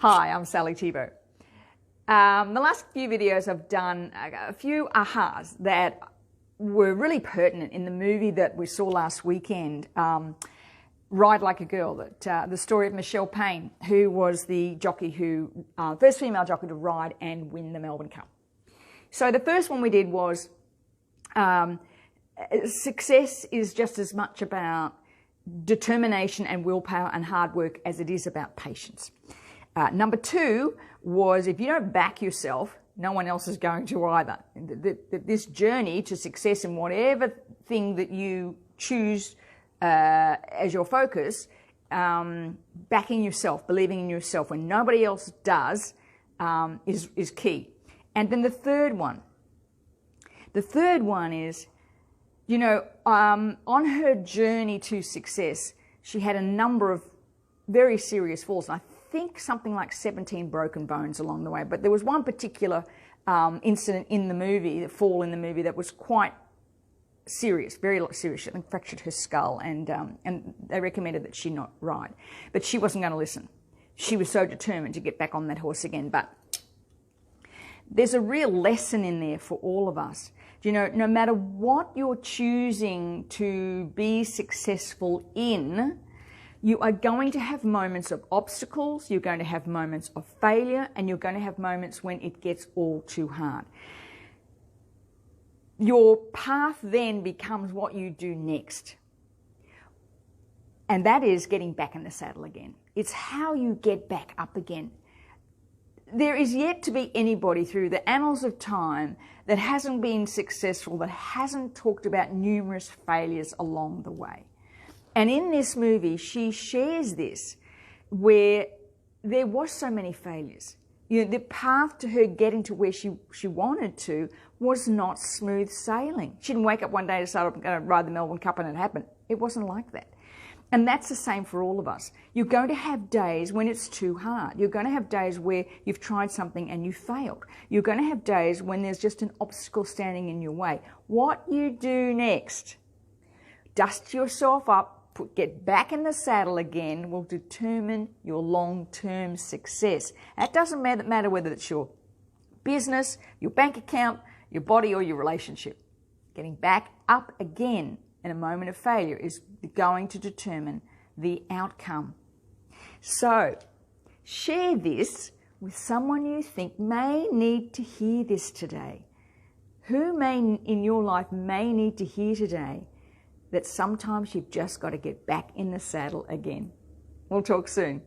Hi, I'm Sally Thibault. The last few videos I've done a few ahas that were really pertinent in the movie that we saw last weekend, Ride Like a Girl, the story of Michelle Payne, who was the jockey first female jockey to ride and win the Melbourne Cup. So the first one we did was success is just as much about determination and willpower and hard work as it is about patience. Number two was, if you don't back yourself, no one else is going to either. This journey to success in whatever thing that you choose as your focus, backing yourself, believing in yourself when nobody else does, is key. And then the third one is, on her journey to success, she had a number of very serious falls. And I think something like 17 broken bones along the way. But there was one particular incident in the movie, the fall in the movie, that was quite serious, very serious. She fractured her skull, and they recommended that she not ride. But she wasn't going to listen. She was so determined to get back on that horse again. But there's a real lesson in there for all of us. No matter what you're choosing to be successful in, you are going to have moments of obstacles, you're going to have moments of failure, and you're going to have moments when it gets all too hard. Your path then becomes what you do next. And that is getting back in the saddle again. It's how you get back up again. There is yet to be anybody through the annals of time that hasn't been successful, that hasn't talked about numerous failures along the way. And in this movie, she shares this, where there was so many failures. The path to her getting to where she wanted to was not smooth sailing. She didn't wake up one day and decide I'm going to ride the Melbourne Cup and it happened. It wasn't like that. And that's the same for all of us. You're going to have days when it's too hard. You're going to have days where you've tried something and you failed. You're going to have days when there's just an obstacle standing in your way. What you do next, dust yourself up, get back in the saddle again, will determine your long-term success. That doesn't matter whether it's your business, your bank account, your body, or your relationship. Getting back up again in a moment of failure is going to determine the outcome. So, share this with someone you think may need to hear this today. Who in your life may need to hear today that sometimes you've just got to get back in the saddle again. We'll talk soon.